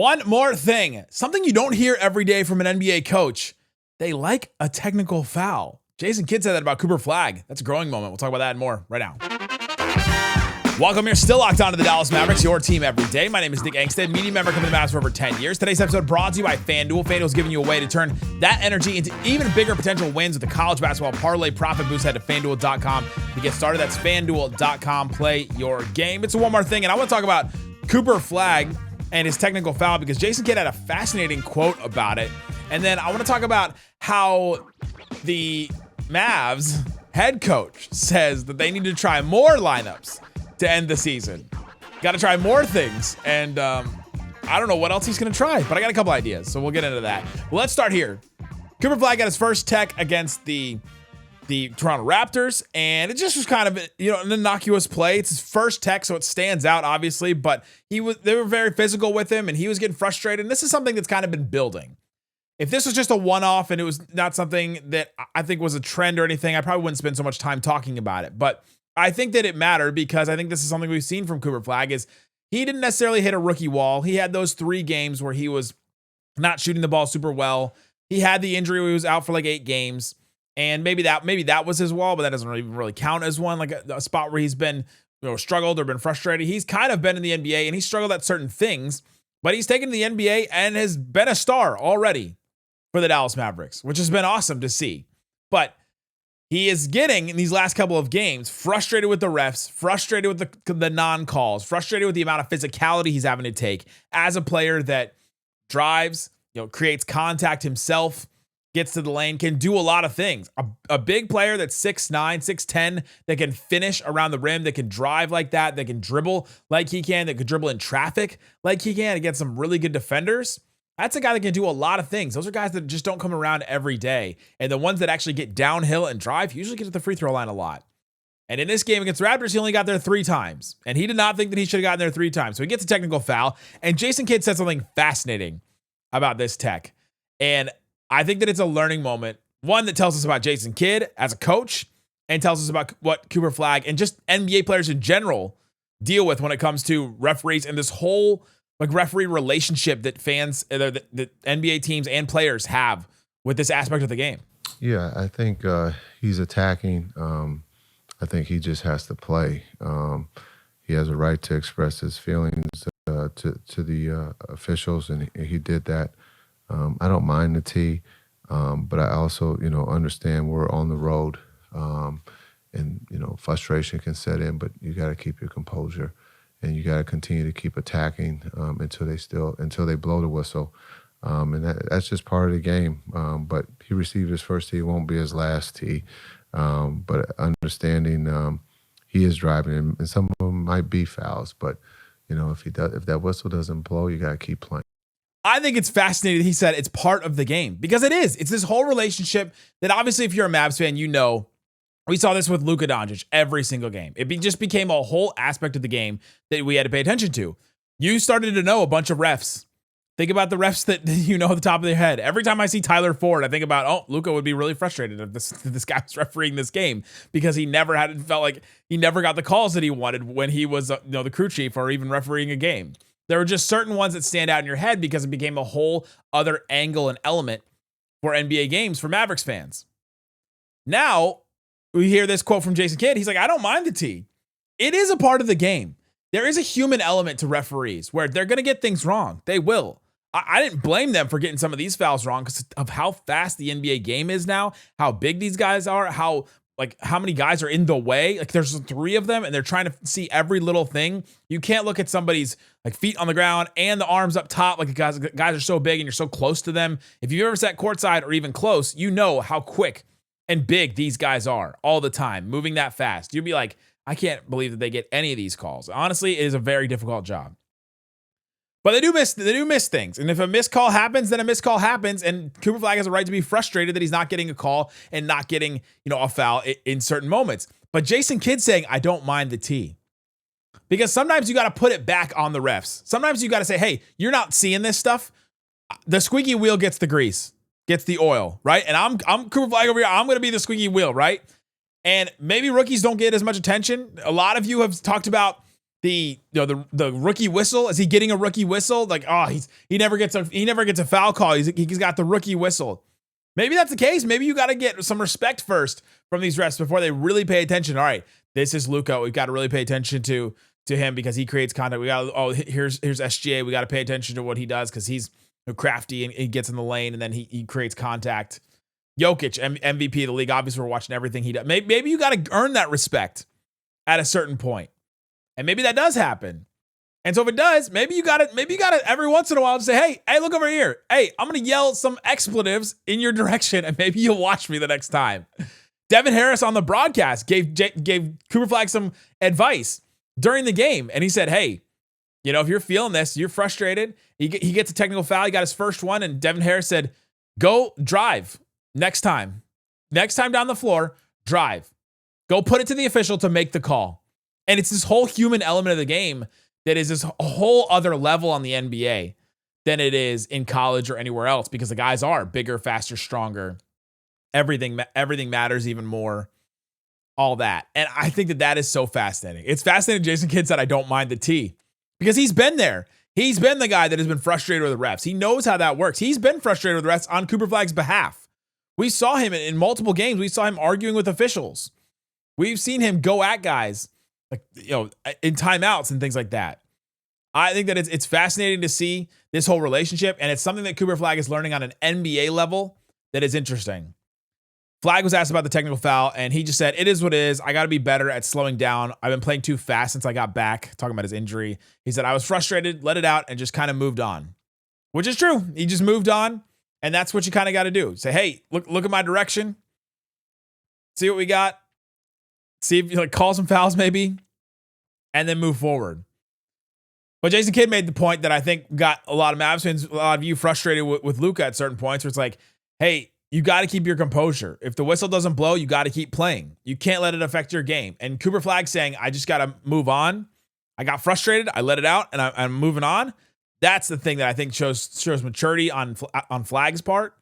One more thing, something you don't hear every day from an NBA coach. They like a technical foul. Jason Kidd said that about Cooper Flagg. That's a growing moment. We'll talk about that and more right now. Welcome. You're still locked on to the Dallas Mavericks, your team every day. My name is Nick Angstadt, media member covering the Mavs for over 10 years. Today's episode brought to you by FanDuel. FanDuel is giving you a way to turn that energy into even bigger potential wins with the college basketball parlay profit boost. Head to FanDuel.com to get started. That's FanDuel.com. Play your game. It's one more thing, and I want to talk about Cooper Flagg and his technical foul because Jason Kidd had a fascinating quote about it. And then I want to talk about how the Mavs head coach says that they need to try more lineups to end the season. Got to try more things. And I don't know what else he's going to try, but I got a couple ideas. So we'll get into that. Well, let's start here. Cooper Flagg got his first tech against the Toronto Raptors, and it just was kind of, an innocuous play. It's his first tech, so it stands out, obviously, but they were very physical with him, and he was getting frustrated. And this is something that's kind of been building. If this was just a one-off and it was not something that I think was a trend or anything, I probably wouldn't spend so much time talking about it. But I think that it mattered because I think this is something we've seen from Cooper Flagg is he didn't necessarily hit a rookie wall. He had those 3 games where he was not shooting the ball super well. He had the injury where he was out for like 8 games. And maybe that was his wall, but that doesn't even really count as one, like a spot where he's been struggled or been frustrated. He's kind of been in the NBA and he's struggled at certain things, but he's taken to the NBA and has been a star already for the Dallas Mavericks, which has been awesome to see. But he is getting, in these last couple of games, frustrated with the refs, frustrated with the non-calls, frustrated with the amount of physicality he's having to take as a player that drives, creates contact himself, gets to the lane, can do a lot of things. A big player that's 6'9", 6'10", that can finish around the rim, that can drive like that can dribble like he can, that could dribble in traffic like he can against some really good defenders. That's a guy that can do a lot of things. Those are guys that just don't come around every day. And the ones that actually get downhill and drive usually get to the free throw line a lot. And in this game against the Raptors, he only got there 3 times. And he did not think that he should have gotten there 3 times. So he gets a technical foul. And Jason Kidd said something fascinating about this tech. And I think that it's a learning moment. One that tells us about Jason Kidd as a coach and tells us about what Cooper Flagg and just NBA players in general deal with when it comes to referees and this whole referee relationship that fans, that NBA teams and players have with this aspect of the game. Yeah, I think he's attacking. I think he just has to play. He has a right to express his feelings to the officials, and he did that. I don't mind the T, but I also, understand we're on the road, and frustration can set in. But you got to keep your composure, and you got to continue to keep attacking until they blow the whistle, and that's just part of the game. But he received his first tee; it won't be his last tee. But understanding he is driving, and some of them might be fouls. But if that whistle doesn't blow, you got to keep playing. I think it's fascinating. He said it's part of the game because it is. It's this whole relationship that obviously if you're a Mavs fan, we saw this with Luka Doncic every single game. It just became a whole aspect of the game that we had to pay attention to. You started to know a bunch of refs. Think about the refs that at the top of their head. Every time I see Tyler Ford, I think about, Luka would be really frustrated if this guy was refereeing this game because felt like he never got the calls that he wanted when he was the crew chief or even refereeing a game. There were just certain ones that stand out in your head because it became a whole other angle and element for NBA games for Mavericks fans. Now, we hear this quote from Jason Kidd. He's like, I don't mind the T. It is a part of the game. There is a human element to referees where they're going to get things wrong. They will. I didn't blame them for getting some of these fouls wrong because of how fast the NBA game is now, how big these guys are, how many guys are in the way. There's 3 of them and they're trying to see every little thing. You can't look at somebody's feet on the ground and the arms up top. Guys are so big and you're so close to them. If you've ever sat courtside or even close, you know how quick and big these guys are all the time, moving that fast. You'd be like, I can't believe that they get any of these calls. Honestly, it is a very difficult job. But they do miss things. And if a missed call happens, then a missed call happens. And Cooper Flagg has a right to be frustrated that he's not getting a call and not getting, a foul in certain moments. But Jason Kidd saying, I don't mind the T. Because sometimes you got to put it back on the refs. Sometimes you got to say, hey, you're not seeing this stuff. The squeaky wheel gets the grease, gets the oil, right? And I'm Cooper Flagg over here. I'm going to be the squeaky wheel, right? And maybe rookies don't get as much attention. A lot of you have talked about the rookie whistle. Is he getting a rookie whistle? Like, oh, he never gets a foul call. He's got the rookie whistle. Maybe that's the case. Maybe you got to get some respect first from these refs before they really pay attention. All right, this is Luka. We've got to really pay attention to him because he creates contact. Here's SGA. We got to pay attention to what he does because he's crafty and he gets in the lane and then he creates contact. Jokic, MVP of the league. Obviously, we're watching everything he does. Maybe you got to earn that respect at a certain point. And maybe that does happen. And so if it does, maybe you got to every once in a while to say, hey, look over here. Hey, I'm going to yell some expletives in your direction and maybe you'll watch me the next time. Devin Harris on the broadcast gave Cooper Flagg some advice during the game. And he said, hey, if you're feeling this, you're frustrated. He gets a technical foul. He got his first one. And Devin Harris said, go drive next time. Next time down the floor, drive. Go put it to the official to make the call. And it's this whole human element of the game that is this whole other level on the NBA than it is in college or anywhere else because the guys are bigger, faster, stronger. Everything matters even more. All that. And I think that is so fascinating. It's fascinating, Jason Kidd said, I don't mind the T because he's been there. He's been the guy that has been frustrated with the refs. He knows how that works. He's been frustrated with the refs on Cooper Flagg's behalf. We saw him in multiple games. We saw him arguing with officials. We've seen him go at guys in timeouts and things like that. I think that it's fascinating to see this whole relationship, and it's something that Cooper Flagg is learning on an NBA level that is interesting. Flagg was asked about the technical foul, and he just said, it is what it is. I got to be better at slowing down. I've been playing too fast since I got back, talking about his injury. He said, I was frustrated, let it out, and just kind of moved on, which is true. He just moved on, and that's what you kind of got to do. Say, hey, look at my direction. See what we got. See if you call some fouls maybe, and then move forward. But Jason Kidd made the point that I think got a lot of Mavs fans, a lot of you frustrated with Luka at certain points where it's like, hey, you got to keep your composure. If the whistle doesn't blow, you got to keep playing. You can't let it affect your game. And Cooper Flagg saying, I just got to move on. I got frustrated. I let it out and I'm moving on. That's the thing that I think shows maturity on Flagg's part.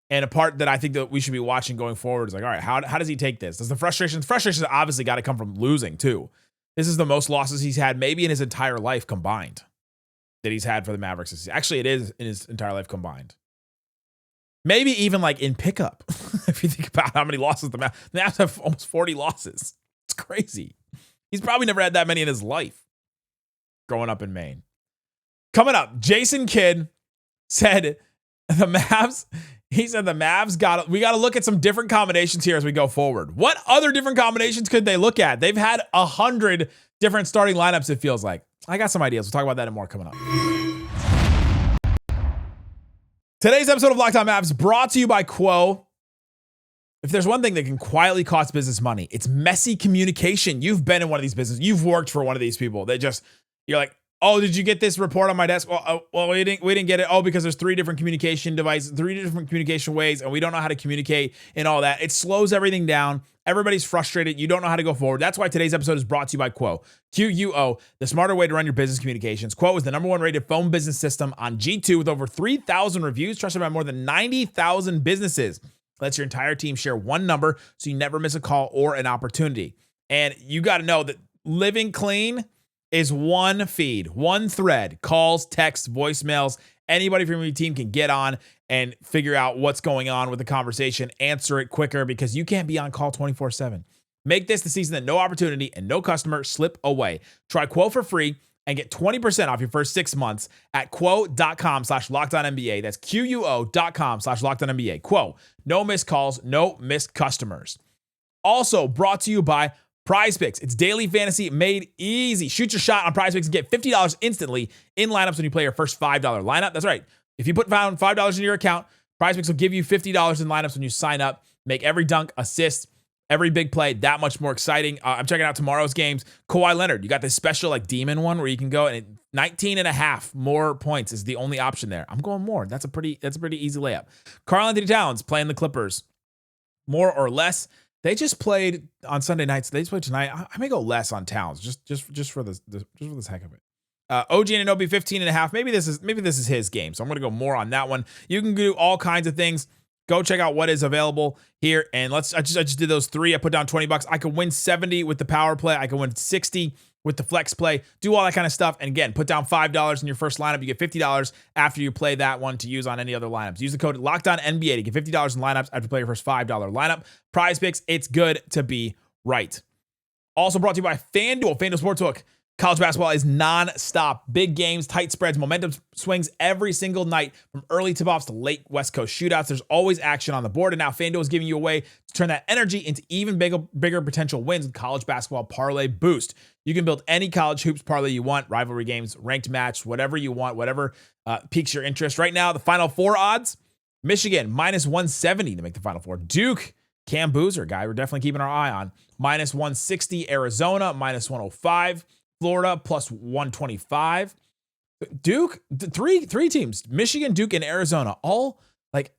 And a part that I think that we should be watching going forward is like, all right, how does he take this? Does the frustrations obviously got to come from losing too. This is the most losses he's had maybe in his entire life combined that he's had for the Mavericks. Actually, it is in his entire life combined. Maybe even like in pickup, if you think about how many losses the Mavs have almost 40 losses. It's crazy. He's probably never had that many in his life growing up in Maine. Coming up, Jason Kidd said the Mavs we got to look at some different combinations here as we go forward. What other different combinations could they look at? They've had 100 different starting lineups, it feels like. I got some ideas. We'll talk about that and more coming up. Today's episode of Locked On Mavs brought to you by Quo. If there's one thing that can quietly cost business money, it's messy communication. You've been in one of these businesses. You've worked for one of these people. You're like, oh, did you get this report on my desk? Well, we didn't get it. Oh, because there's 3 different communication devices, 3 different communication ways, and we don't know how to communicate and all that. It slows everything down. Everybody's frustrated. You don't know how to go forward. That's why today's episode is brought to you by Quo. QUO, the smarter way to run your business communications. Quo is the #1 rated phone business system on G2 with over 3,000 reviews, trusted by more than 90,000 businesses. Lets your entire team share one number so you never miss a call or an opportunity. And you got to know that living clean is one feed, one thread, calls, texts, voicemails. Anybody from your team can get on and figure out what's going on with the conversation, answer it quicker because you can't be on call 24/7. Make this the season that no opportunity and no customer slip away. Try Quo for free and get 20% off your first 6 months at quo.com/lockedonnba. That's QUO.com/lockedonnba. Quo, no missed calls, no missed customers. Also brought to you by PrizePicks. It's daily fantasy made easy. Shoot your shot on PrizePicks and get $50 instantly in lineups when you play your first $5 lineup. That's right. If you put down $5 in your account, PrizePicks will give you $50 in lineups when you sign up. Make every dunk, assist, every big play that much more exciting. I'm checking out tomorrow's games. Kawhi Leonard, you got this special demon one where you can go and 19.5 more points is the only option there. I'm going more. That's a pretty easy layup. Karl-Anthony Towns playing the Clippers. More or less. They just played on Sunday nights. They just played tonight. I may go less on Towns just for this heck of it. OG Anunoby 15.5. Maybe this is his game. So I'm going to go more on that one. You can do all kinds of things. Go check out what is available here. And I just did those 3. I put down $20. I could win 70 with the power play. I could win 60 with the flex play, do all that kind of stuff. And again, put down $5 in your first lineup. You get $50 after you play that one to use on any other lineups. Use the code LOCKEDONNBA to get $50 in lineups after you play your first $5 lineup. Prize Picks, it's good to be right. Also brought to you by FanDuel, FanDuel Sportsbook. College basketball is non-stop. Big games, tight spreads, momentum swings every single night from early tip-offs to late West Coast shootouts. There's always action on the board, and now FanDuel is giving you a way to turn that energy into even bigger potential wins with College Basketball Parlay Boost. You can build any college hoops parlay you want, rivalry games, ranked match, whatever you want, whatever piques your interest. Right now, the Final Four odds, Michigan, -170 to make the Final Four. Duke, Cam Boozer, guy we're definitely keeping our eye on, -160. Arizona, -105. Florida +125. Duke, three teams, Michigan, Duke, and Arizona, all like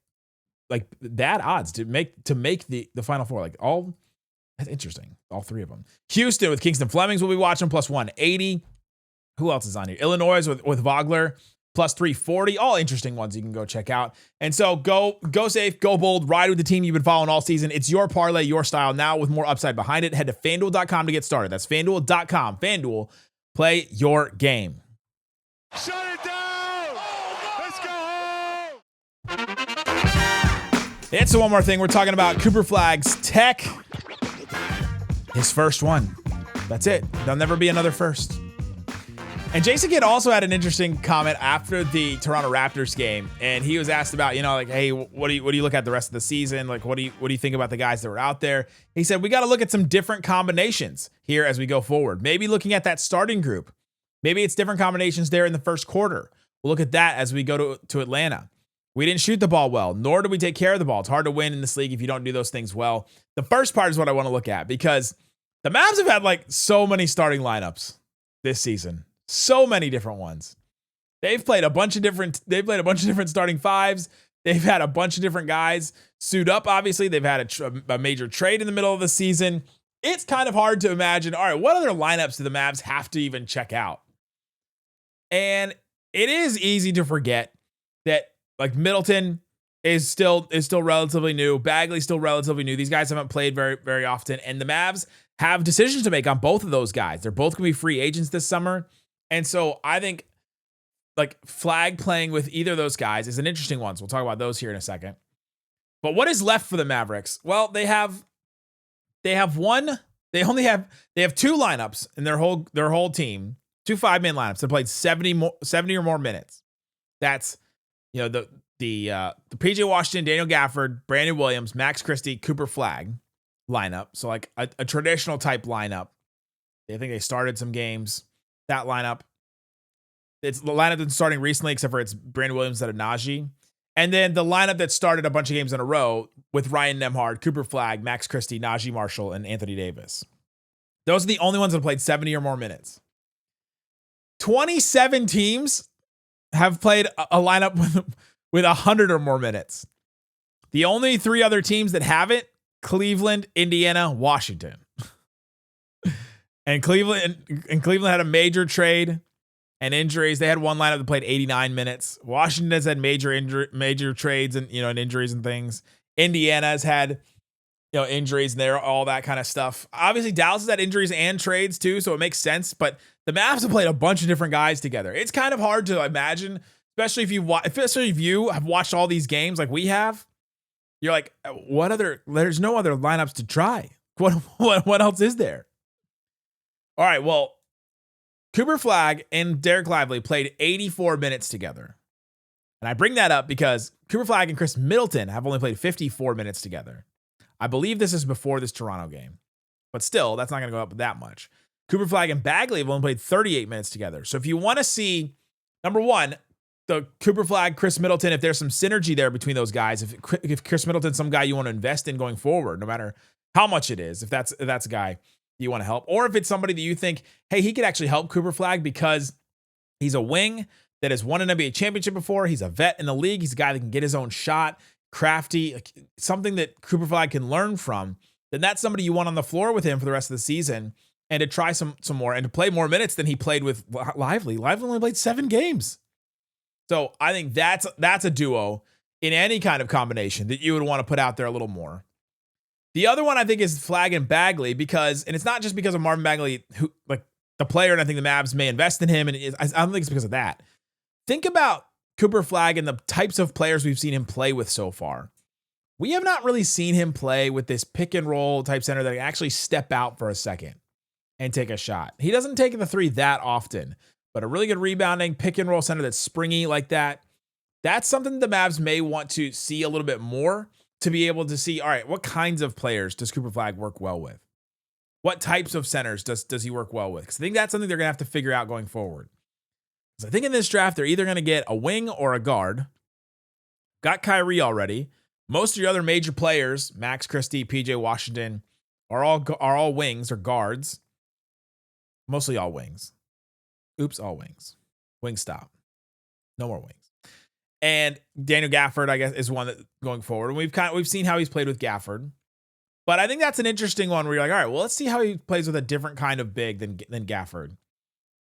bad odds to make the Final Four. Like all, that's interesting. All three of them. Houston with Kingston Flemings will be watching +180. Who else is on here? Illinois with Vogler +340. All interesting ones you can go check out. And so go safe, go bold, ride with the team you've been following all season. It's your parlay, your style now with more upside behind it. Head to FanDuel.com to get started. That's FanDuel.com. FanDuel, play your game. Shut it down! Let's go home! It's one more thing. We're talking about Cooper Flagg's tech. His first one. That's it. There'll never be another first. And Jason Kidd also had an interesting comment after the Toronto Raptors game, and he was asked about, hey, what do you look at the rest of the season? Like, what do you think about the guys that were out there? He said, we got to look at some different combinations here as we go forward. Maybe looking at that starting group. Maybe it's different combinations there in the first quarter. We'll look at that as we go to Atlanta. We didn't shoot the ball well, nor did we take care of the ball. It's hard to win in this league if you don't do those things well. The first part is what I want to look at because the Mavs have had so many starting lineups this season. So many different ones. They've played a bunch of different starting fives. They've had a bunch of different guys suit up. Obviously, they've had a major trade in the middle of the season. It's kind of hard to imagine, all right, what other lineups do the Mavs have to even check out? And it is easy to forget that Middleton is still relatively new. Bagley's still relatively new. These guys haven't played very, very often. And the Mavs have decisions to make on both of those guys. They're both going to be free agents this summer. And so I think Flagg playing with either of those guys is an interesting one. So we'll talk about those here in a second. But what is left for the Mavericks? Well, they have two lineups in their whole team, 2 5-man lineups that played 70 or more minutes. That's, the PJ Washington, Daniel Gafford, Brandon Williams, Max Christie, Cooper Flagg lineup. So a traditional type lineup. I think they started some games. That lineup, it's the lineup that's starting recently, except for it's Brandon Williams instead of Naji. And then the lineup that started a bunch of games in a row with Ryan Nembhard, Cooper Flagg, Max Christie, Naji Marshall, and Anthony Davis. Those are the only ones that played 70 or more minutes. 27 teams have played a lineup with 100 or more minutes. The only 3 other teams that haven't, Cleveland, Indiana, Washington. And Cleveland had a major trade and injuries. They had one lineup that played 89 minutes. Washington has had major trades and and injuries and things. Indiana has had injuries and all that kind of stuff. Obviously, Dallas has had injuries and trades too, so it makes sense. But the Mavs have played a bunch of different guys together. It's kind of hard to imagine, especially if you have watched all these games like we have. You're like, there's no other lineups to try. What else is there? All right, well, Cooper Flagg and Dereck Lively played 84 minutes together. And I bring that up because Cooper Flagg and Khris Middleton have only played 54 minutes together. I believe this is before this Toronto game. But still, that's not going to go up that much. Cooper Flagg and Bagley have only played 38 minutes together. So if you want to see, number one, the Cooper Flagg, Khris Middleton, if there's some synergy there between those guys, if Khris Middleton's some guy you want to invest in going forward, no matter how much it is, if that's a guy you want to help, or if it's somebody that you think, hey, he could actually help Cooper Flagg because he's a wing that has won an NBA championship before. He's a vet in the league. He's a guy that can get his own shot, crafty, something that Cooper Flagg can learn from. Then that's somebody you want on the floor with him for the rest of the season and to try some more and to play more minutes than he played with Lively. Lively only played 7 games. So I think that's a duo in any kind of combination that you would want to put out there a little more. The other one I think is Flagg and Bagley and it's not just because of Marvin Bagley, who the player, and I think the Mavs may invest in him. And I don't think it's because of that. Think about Cooper Flagg and the types of players we've seen him play with so far. We have not really seen him play with this pick and roll type center that can actually step out for a second and take a shot. He doesn't take the three that often, but a really good rebounding pick and roll center that's springy like that. That's something the Mavs may want to see a little bit more to be able to see, all right, what kinds of players does Cooper Flagg work well with? What types of centers does he work well with? Because I think that's something they're going to have to figure out going forward. Because I think in this draft, they're either going to get a wing or a guard. Got Kyrie already. Most of your other major players, Max Christie, PJ Washington, are all wings or guards. Mostly all wings. Oops, all wings. Wing stop. No more wings. And Daniel Gafford, I guess, is one that going forward. And we've seen how he's played with Gafford. But I think that's an interesting one where you're like, all right, well, let's see how he plays with a different kind of big than Gafford.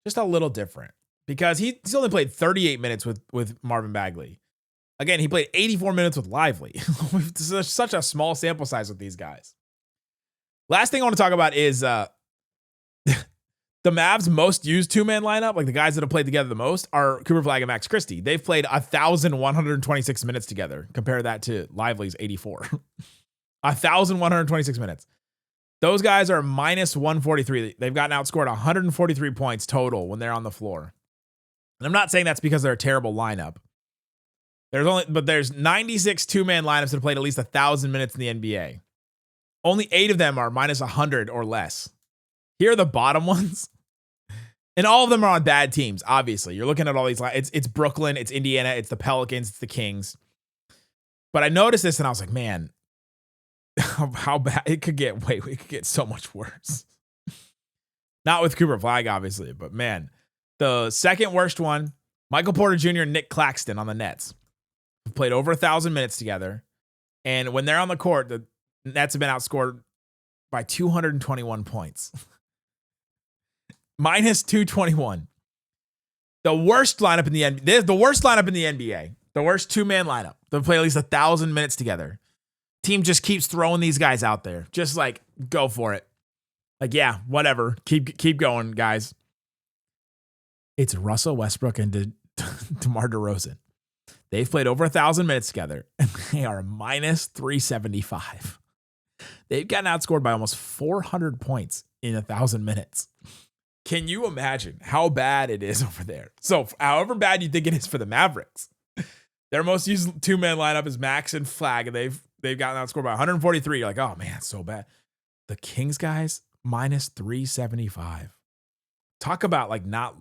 Just a little different. Because he's only played 38 minutes with Marvin Bagley. Again, he played 84 minutes with Lively. There's such a small sample size with these guys. Last thing I want to talk about is the Mavs' most used two-man lineup, like the guys that have played together the most, are Cooper Flagg and Max Christie. They've played 1,126 minutes together. Compare that to Lively's 84. 1,126 minutes. Those guys are minus 143. They've gotten outscored 143 points total when they're on the floor. And I'm not saying that's because they're a terrible lineup. There's 96 two-man lineups that have played at least 1,000 minutes in the NBA. Only 8 of them are minus 100 or less. Here are the bottom ones. And all of them are on bad teams, obviously. You're looking at all these. It's Brooklyn, it's Indiana, it's the Pelicans, it's the Kings. But I noticed this and I was like, man, how bad it could get. It could get so much worse. Not with Cooper Flagg, obviously, but man, the second worst one, Michael Porter Jr. and Nick Claxton on the Nets. Played over 1,000 minutes together. And when they're on the court, the Nets have been outscored by 221 points. Minus 221. The worst lineup in the NBA. The worst lineup in the NBA. The worst two-man lineup. They've played at least 1,000 minutes together. Team just keeps throwing these guys out there. Just like, go for it. Like, yeah, whatever. Keep going, guys. It's Russell Westbrook and DeMar DeRozan. They've played over 1,000 minutes together, and they are minus 375. They've gotten outscored by almost 400 points in 1,000 minutes. Can you imagine how bad it is over there? So, however bad you think it is for the Mavericks, their most used two-man lineup is Max and Flagg, and they've gotten outscored by 143. You're like, oh man, it's so bad. The Kings guys, minus 375. Talk about like not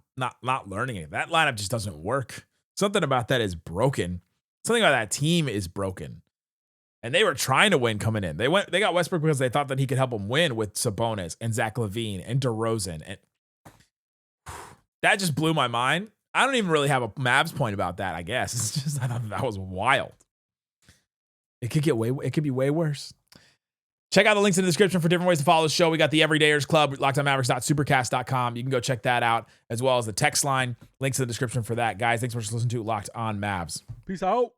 learning it. That lineup just doesn't work. Something about that is broken. Something about that team is broken. And they were trying to win coming in. They got Westbrook because they thought that he could help them win with Sabonis and Zach LaVine and DeRozan. And that just blew my mind. I don't even really have a Mavs point about that, I guess. It's just, I thought that was wild. It could be way worse. Check out the links in the description for different ways to follow the show. We got the Everydayers Club, LockedOnMavericks.supercast.com. You can go check that out, as well as the text line. Links in the description for that. Guys, thanks for listening to Locked On Mavs. Peace out.